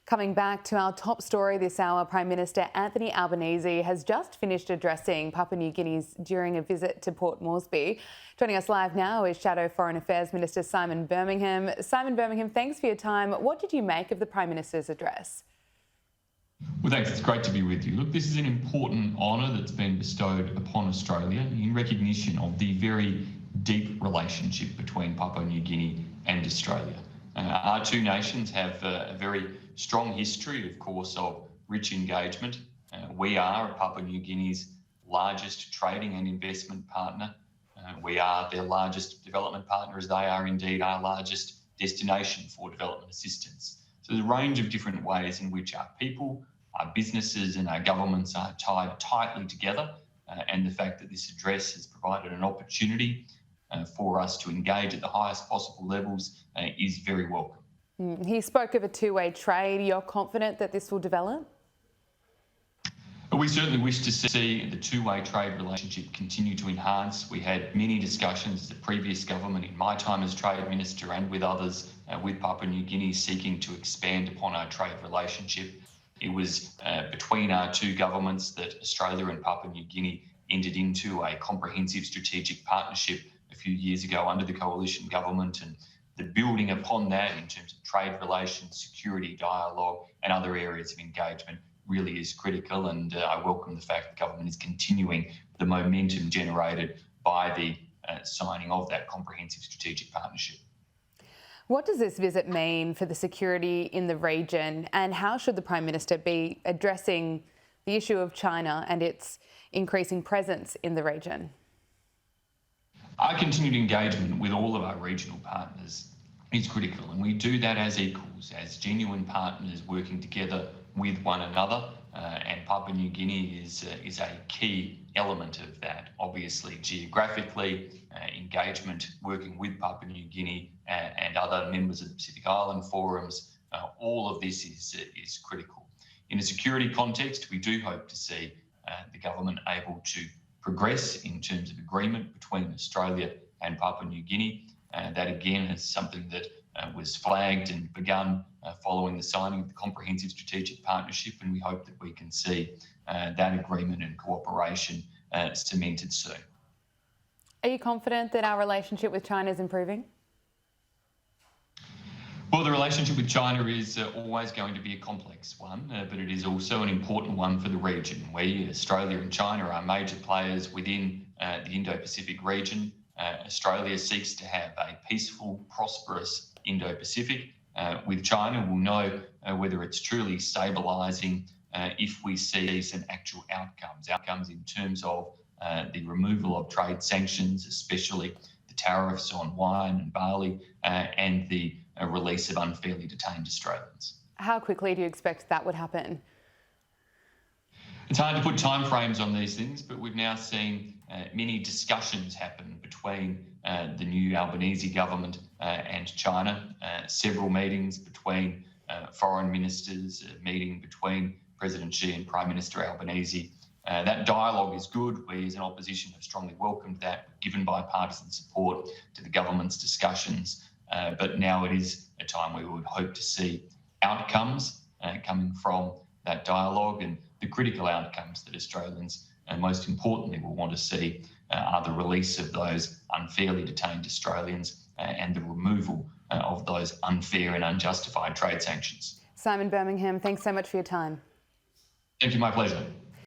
Coming back to our top story this hour, Prime Minister Anthony Albanese has just finished addressing Papua New Guinea's during a visit to Port Moresby. Joining us live now is Shadow Foreign Affairs Minister Simon Birmingham. Simon Birmingham, thanks for your time. What did you make of the Prime Minister's address? Well, thanks. It's great to be with you. Look, this is an important honour that's been bestowed upon Australia in recognition of the very deep relationship between Papua New Guinea and Australia. Our two nations have a very strong history, of course, of rich engagement. We are Papua New Guinea's largest trading and investment partner. We are their largest development partner, as they are indeed our largest destination for development assistance. So there's a range of different ways in which our people, our businesses and our governments are tied tightly together. And the fact that this address has provided an opportunity for us to engage at the highest possible levels is very welcome. He spoke of a two-way trade. You're confident that this will develop? We certainly wish to see the two-way trade relationship continue to enhance. We had many discussions as the previous government, in my time as Trade Minister and with others, with Papua New Guinea, seeking to expand upon our trade relationship. It was between our two governments that Australia and Papua New Guinea entered into a comprehensive strategic partnership a few years ago under the coalition government, and the building upon that in terms of trade relations, security, dialogue and other areas of engagement really is critical. And I welcome the fact the government is continuing the momentum generated by the signing of that comprehensive strategic partnership. What does this visit mean for the security in the region, and how should the Prime Minister be addressing the issue of China and its increasing presence in the region? Our continued engagement with all of our regional partners is critical, and we do that as equals, as genuine partners working together with one another, and Papua New Guinea is a key element of that. Obviously, geographically, engagement working with Papua New Guinea and other members of the Pacific Island forums, all of this is critical. In a security context, we do hope to see the government able to progress in terms of agreement between Australia and Papua New Guinea. That again is something that was flagged and begun following the signing of the comprehensive strategic partnership, and we hope that we can see that agreement and cooperation cemented soon. Are you confident that our relationship with China is improving? Well, the relationship with China is always going to be a complex one, but it is also an important one for the region. We, Australia and China, are major players within the Indo-Pacific region. Australia seeks to have a peaceful, prosperous Indo-Pacific. With China, we'll know whether it's truly stabilising if we see some actual outcomes in terms of the removal of trade sanctions, especially the tariffs on wine and barley, and the release of unfairly detained Australians. How quickly do you expect that would happen? It's hard to put timeframes on these things, but we've now seen many discussions happen between the new Albanese government and China, several meetings between foreign ministers, a meeting between President Xi and Prime Minister Albanese. That dialogue is good. We as an opposition have strongly welcomed that, given bipartisan support to the government's discussions. But now it is a time where we would hope to see outcomes coming from that dialogue, and the critical outcomes that Australians, most importantly, will want to see are the release of those unfairly detained Australians and the removal of those unfair and unjustified trade sanctions. Simon Birmingham, thanks so much for your time. Thank you, my pleasure.